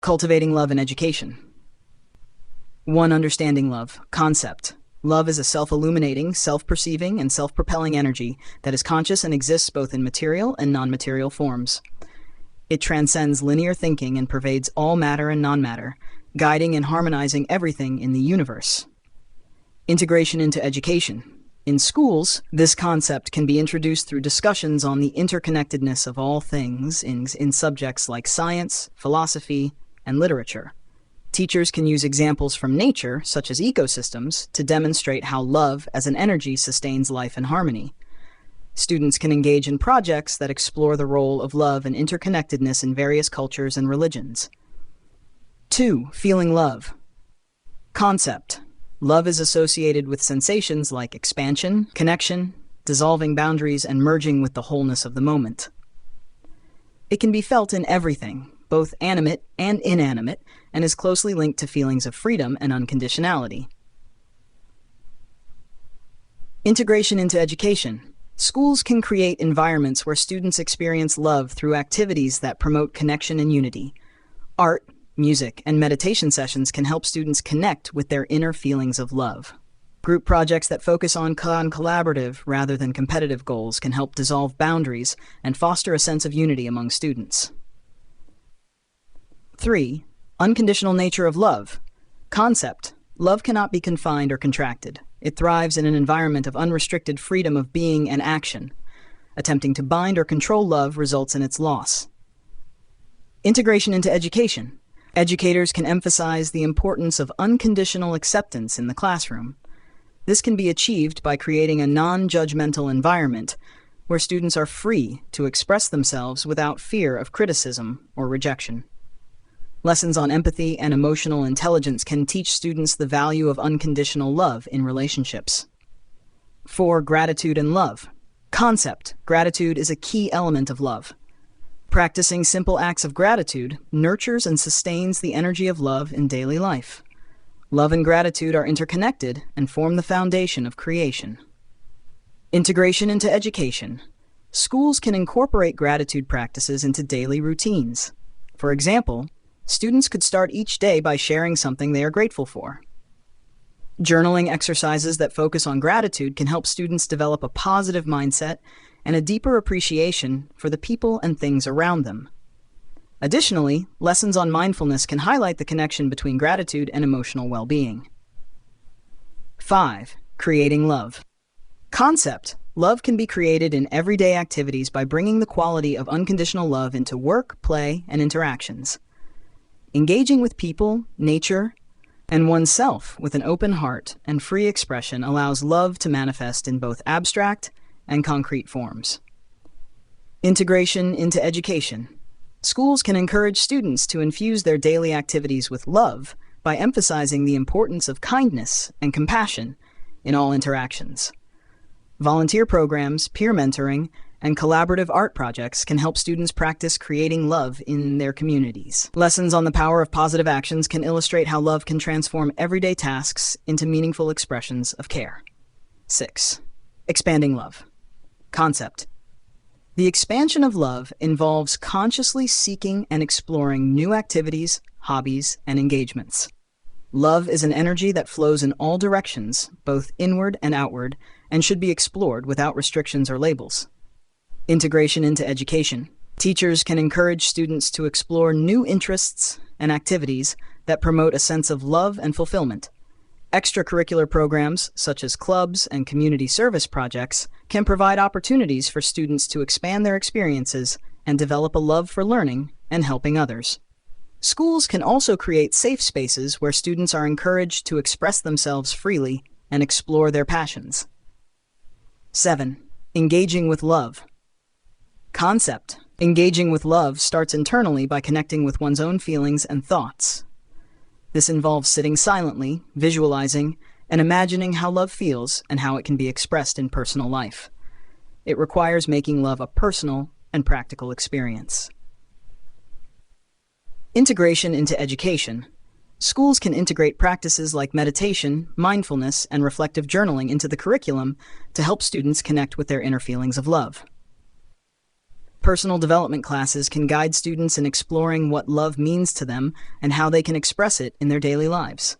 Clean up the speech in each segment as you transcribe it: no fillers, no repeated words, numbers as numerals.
Cultivating love in education. 1. Understanding love. Concept. Love is a self-illuminating, self-perceiving, and self-propelling energy that is conscious and exists both in material and non-material forms. It transcends linear thinking and pervades all matter and non-matter, guiding and harmonizing everything in the universe. Integration into education. In schools, this concept can be introduced through discussions on the interconnectedness of all things in subjects like science, philosophy, and literature. Teachers can use examples from nature, such as ecosystems, to demonstrate how love as an energy sustains life and harmony. Students can engage in projects that explore the role of love and interconnectedness in various cultures and religions. 2. Feeling love. Concept. Love is associated with sensations like expansion, connection, dissolving boundaries, and merging with the wholeness of the moment. It can be felt in everything, both animate and inanimate, and is closely linked to feelings of freedom and unconditionality. Integration into education. Schools can create environments where students experience love through activities that promote connection and unity. Art, music, and meditation sessions can help students connect with their inner feelings of love. Group projects that focus on collaborative rather than competitive goals can help dissolve boundaries and foster a sense of unity among students. 3. Unconditional nature of love. Concept. Love cannot be confined or contracted. It thrives in an environment of unrestricted freedom of being and action. Attempting to bind or control love results in its loss. Integration into education. Educators can emphasize the importance of unconditional acceptance in the classroom. This can be achieved by creating a non-judgmental environment where students are free to express themselves without fear of criticism or rejection. Lessons on empathy and emotional intelligence can teach students the value of unconditional love in relationships. 4. Gratitude and love. Concept. Gratitude is a key element of love. Practicing simple acts of gratitude nurtures and sustains the energy of love in daily life. Love and gratitude are interconnected and form the foundation of creation. Integration into education. Schools can incorporate gratitude practices into daily routines. For example, students could start each day by sharing something they are grateful for. Journaling exercises that focus on gratitude can help students develop a positive mindset and a deeper appreciation for the people and things around them. Additionally, lessons on mindfulness can highlight the connection between gratitude and emotional well-being. 5. Creating love. Concept. Love can be created in everyday activities by bringing the quality of unconditional love into work, play, and interactions. Engaging with people, nature, and oneself with an open heart and free expression allows love to manifest in both abstract and concrete forms. Integration into education. Schools can encourage students to infuse their daily activities with love by emphasizing the importance of kindness and compassion in all interactions. Volunteer programs, peer mentoring, and collaborative art projects can help students practice creating love in their communities. Lessons on the power of positive actions can illustrate how love can transform everyday tasks into meaningful expressions of care. 6. Expanding love. Concept. The expansion of love involves consciously seeking and exploring new activities, hobbies, and engagements. Love is an energy that flows in all directions, both inward and outward, and should be explored without restrictions or labels. Integration into education. Teachers can encourage students to explore new interests and activities that promote a sense of love and fulfillment. Extracurricular programs, such as clubs and community service projects, can provide opportunities for students to expand their experiences and develop a love for learning and helping others. Schools can also create safe spaces where students are encouraged to express themselves freely and explore their passions. 7. Engaging with love. Concept. Engaging with love starts internally by connecting with one's own feelings and thoughts. This involves sitting silently, visualizing, and imagining how love feels and how it can be expressed in personal life. It requires making love a personal and practical experience. Integration into education. Schools can integrate practices like meditation, mindfulness, and reflective journaling into the curriculum to help students connect with their inner feelings of love. Personal development classes can guide students in exploring what love means to them and how they can express it in their daily lives.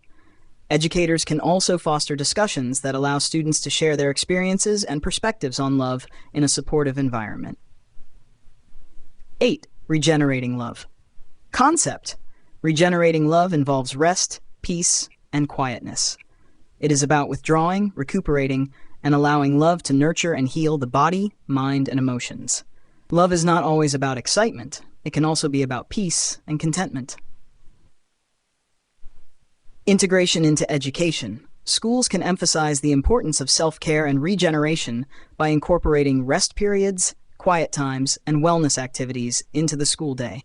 Educators can also foster discussions that allow students to share their experiences and perspectives on love in a supportive environment. 8. Regenerating love. Concept. Regenerating love involves rest, peace, and quietness. It is about withdrawing, recuperating, and allowing love to nurture and heal the body, mind, and emotions. Love is not always about excitement. It can also be about peace and contentment. Integration into education. Schools can emphasize the importance of self-care and regeneration by incorporating rest periods, quiet times, and wellness activities into the school day.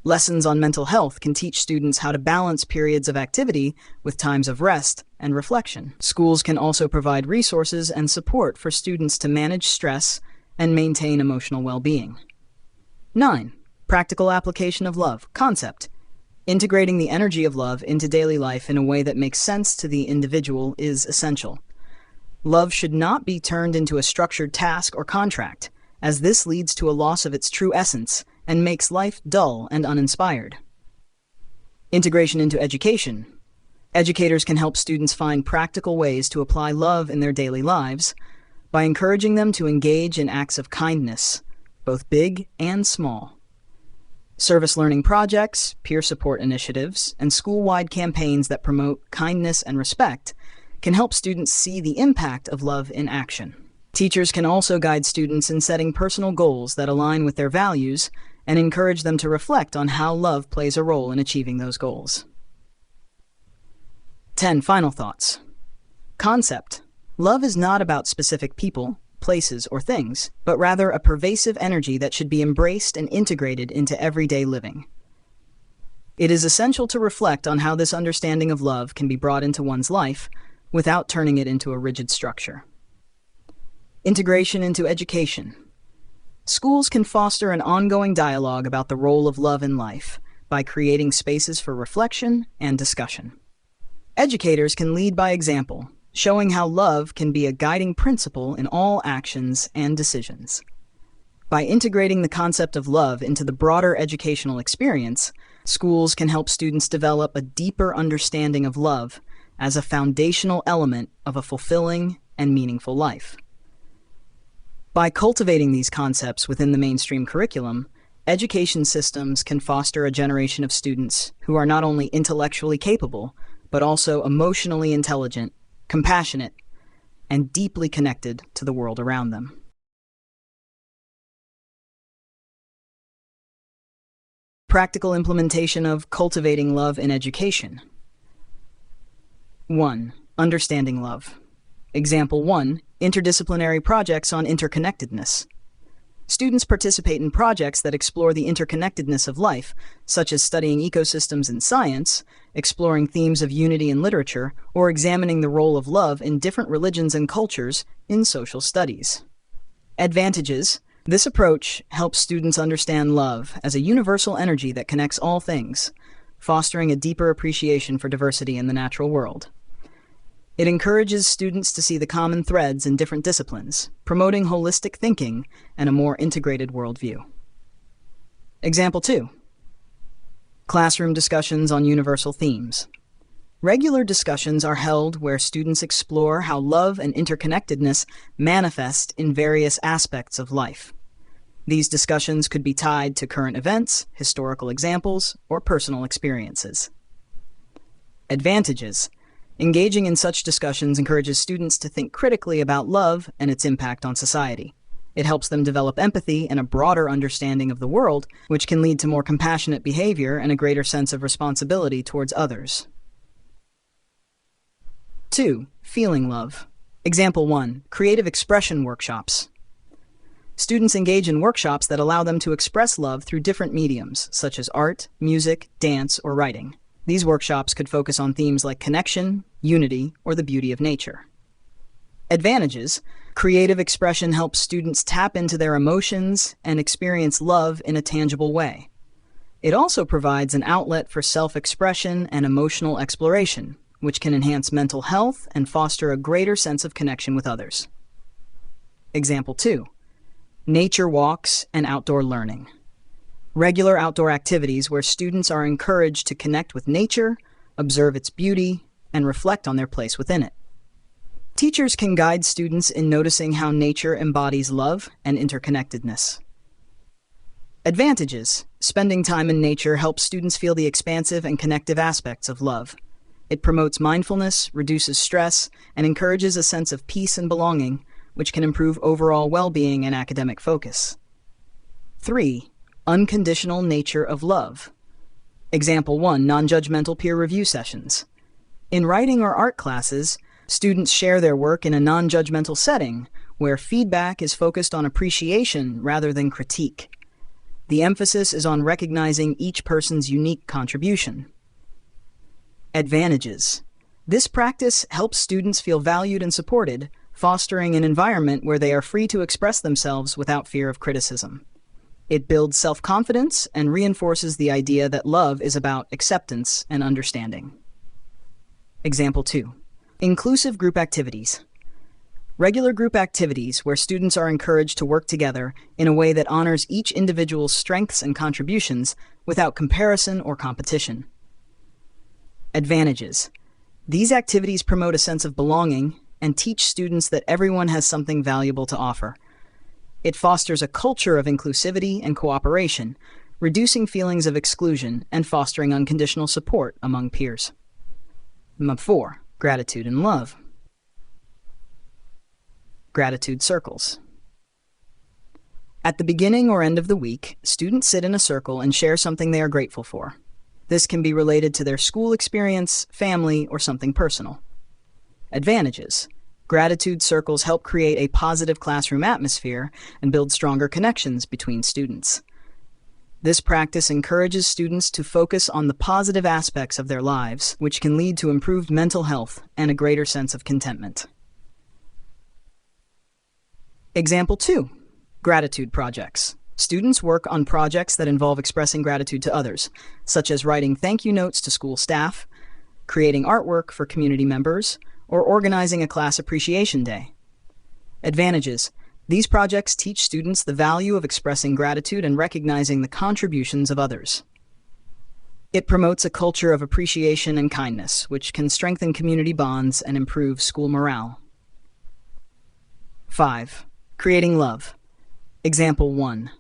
Lessons on mental health can teach students how to balance periods of activity with times of rest and reflection. Schools can also provide resources and support for students to manage stress and maintain emotional well-being. 9. Practical application of love. Concept. Integrating the energy of love into daily life in a way that makes sense to the individual is essential. Love should not be turned into a structured task or contract, as this leads to a loss of its true essence and makes life dull and uninspired. Integration into education. Educators can help students find practical ways to apply love in their daily lives by encouraging them to engage in acts of kindness, both big and small. Service learning projects, peer support initiatives, and school-wide campaigns that promote kindness and respect can help students see the impact of love in action. Teachers can also guide students in setting personal goals that align with their values and encourage them to reflect on how love plays a role in achieving those goals. 10 final thoughts. Concept. Love is not about specific people, places, or things, but rather a pervasive energy that should be embraced and integrated into everyday living. It is essential to reflect on how this understanding of love can be brought into one's life without turning it into a rigid structure. Integration into education. Schools can foster an ongoing dialogue about the role of love in life by creating spaces for reflection and discussion. Educators can lead by example, showing how love can be a guiding principle in all actions and decisions. By integrating the concept of love into the broader educational experience, schools can help students develop a deeper understanding of love as a foundational element of a fulfilling and meaningful life. By cultivating these concepts within the mainstream curriculum, education systems can foster a generation of students who are not only intellectually capable, but also emotionally intelligent, compassionate, and deeply connected to the world around them. Practical implementation of cultivating love in education. 1. Understanding love. Example 1. Interdisciplinary projects on interconnectedness. Students participate in projects that explore the interconnectedness of life, such as studying ecosystems in science, exploring themes of unity in literature, or examining the role of love in different religions and cultures in social studies. Advantages. This approach helps students understand love as a universal energy that connects all things, fostering a deeper appreciation for diversity in the natural world. It encourages students to see the common threads in different disciplines, promoting holistic thinking and a more integrated worldview. Example 2. Classroom discussions on universal themes. Regular discussions are held where students explore how love and interconnectedness manifest in various aspects of life. These discussions could be tied to current events, historical examples, or personal experiences. Advantages. Engaging in such discussions encourages students to think critically about love and its impact on society. It helps them develop empathy and a broader understanding of the world, which can lead to more compassionate behavior and a greater sense of responsibility towards others. 2. Feeling love. Example 1. Creative expression workshops. Students engage in workshops that allow them to express love through different mediums, such as art, music, dance, or writing. These workshops could focus on themes like connection, unity, or the beauty of nature. Advantages. Creative expression helps students tap into their emotions and experience love in a tangible way. It also provides an outlet for self-expression and emotional exploration, which can enhance mental health and foster a greater sense of connection with others. Example 2. Nature walks and outdoor learning. Regular outdoor activities where students are encouraged to connect with nature, observe its beauty, and reflect on their place within it. Teachers can guide students in noticing how nature embodies love and interconnectedness. Advantages. Spending time in nature helps students feel the expansive and connective aspects of love. It promotes mindfulness, reduces stress, and encourages a sense of peace and belonging, which can improve overall well-being and academic focus. 3. Unconditional nature of love. Example 1. Non-judgmental peer review sessions. In writing or art classes, students share their work in a non-judgmental setting, where feedback is focused on appreciation rather than critique. The emphasis is on recognizing each person's unique contribution. Advantages. This practice helps students feel valued and supported, fostering an environment where they are free to express themselves without fear of criticism. It builds self-confidence and reinforces the idea that love is about acceptance and understanding. Example 2. Inclusive group activities. Regular group activities where students are encouraged to work together in a way that honors each individual's strengths and contributions without comparison or competition. Advantages. These activities promote a sense of belonging and teach students that everyone has something valuable to offer. It fosters a culture of inclusivity and cooperation, reducing feelings of exclusion and fostering unconditional support among peers. 4. Gratitude and love. Gratitude circles. At the beginning or end of the week, students sit in a circle and share something they are grateful for. This can be related to their school experience, family, or something personal. Advantages. Gratitude circles help create a positive classroom atmosphere and build stronger connections between students. This practice encourages students to focus on the positive aspects of their lives, which can lead to improved mental health and a greater sense of contentment. Example 2. Gratitude projects. Students work on projects that involve expressing gratitude to others, such as writing thank you notes to school staff, creating artwork for community members, or organizing a class appreciation day. Advantages. These projects teach students the value of expressing gratitude and recognizing the contributions of others. It promotes a culture of appreciation and kindness, which can strengthen community bonds and improve school morale. 5. Creating love. Example 1.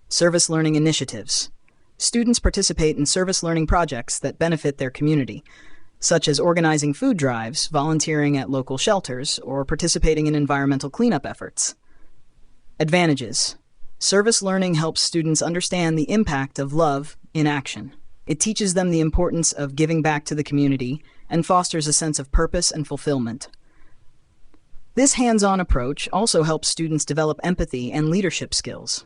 Service learning initiatives. Students participate in service learning projects that benefit their community, such as organizing food drives, volunteering at local shelters, or participating in environmental cleanup efforts. Advantages. Service learning helps students understand the impact of love in action. It teaches them the importance of giving back to the community and fosters a sense of purpose and fulfillment. This hands-on approach also helps students develop empathy and leadership skills.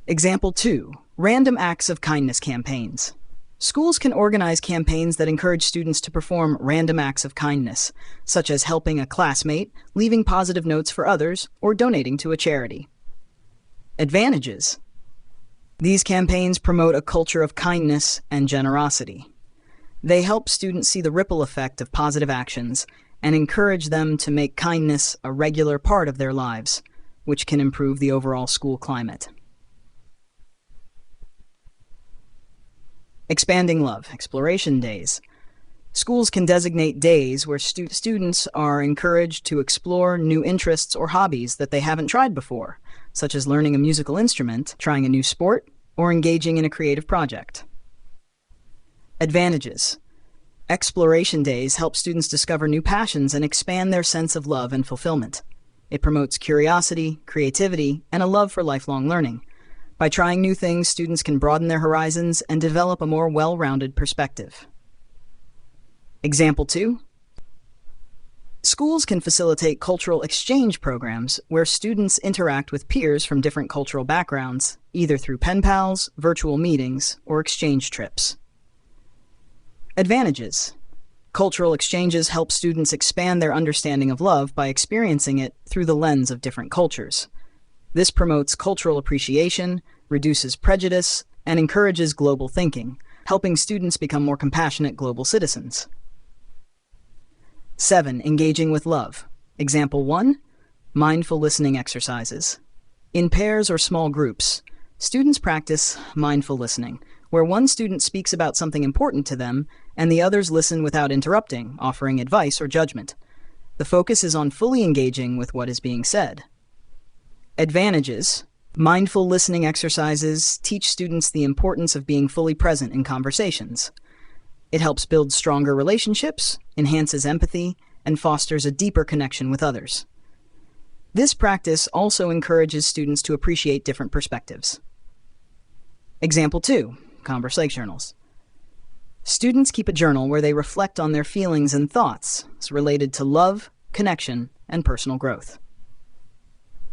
Example 2. Random acts of kindness campaigns. Schools can organize campaigns that encourage students to perform random acts of kindness, such as helping a classmate, leaving positive notes for others, or donating to a charity. Advantages. These campaigns promote a culture of kindness and generosity. They help students see the ripple effect of positive actions and encourage them to make kindness a regular part of their lives, which can improve the overall school climate. Expanding love, exploration days. Schools can designate days where students are encouraged to explore new interests or hobbies that they haven't tried before, such as learning a musical instrument, trying a new sport, or engaging in a creative project. Advantages. Exploration days help students discover new passions and expand their sense of love and fulfillment. It promotes curiosity, creativity, and a love for lifelong learning. By trying new things, students can broaden their horizons and develop a more well-rounded perspective. Example 2. Schools can facilitate cultural exchange programs where students interact with peers from different cultural backgrounds, either through pen pals, virtual meetings, or exchange trips. Advantages. Cultural exchanges help students expand their understanding of love by experiencing it through the lens of different cultures. This promotes cultural appreciation, reduces prejudice, and encourages global thinking, helping students become more compassionate global citizens. 7. Engaging with love. Example 1. Mindful listening exercises. In pairs or small groups, students practice mindful listening, where one student speaks about something important to them and the others listen without interrupting, offering advice or judgment. The focus is on fully engaging with what is being said. Advantages. Mindful listening exercises teach students the importance of being fully present in conversations. It helps build stronger relationships, enhances empathy, and fosters a deeper connection with others. This practice also encourages students to appreciate different perspectives. Example 2. Conversation journals. Students keep a journal where they reflect on their feelings and thoughts related to love, connection, and personal growth.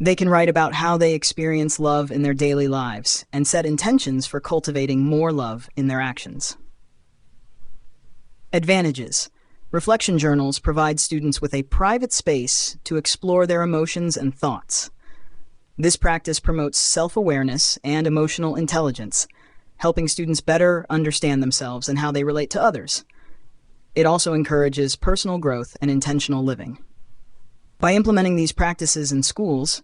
They can write about how they experience love in their daily lives and set intentions for cultivating more love in their actions. Advantages. Reflection journals provide students with a private space to explore their emotions and thoughts. This practice promotes self-awareness and emotional intelligence, helping students better understand themselves and how they relate to others. It also encourages personal growth and intentional living. By implementing these practices in schools,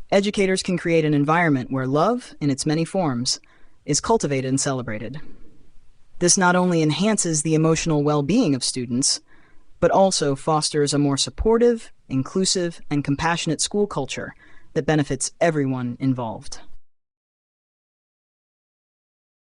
educators can create an environment where love, in its many forms, is cultivated and celebrated. This not only enhances the emotional well-being of students, but also fosters a more supportive, inclusive, and compassionate school culture that benefits everyone involved.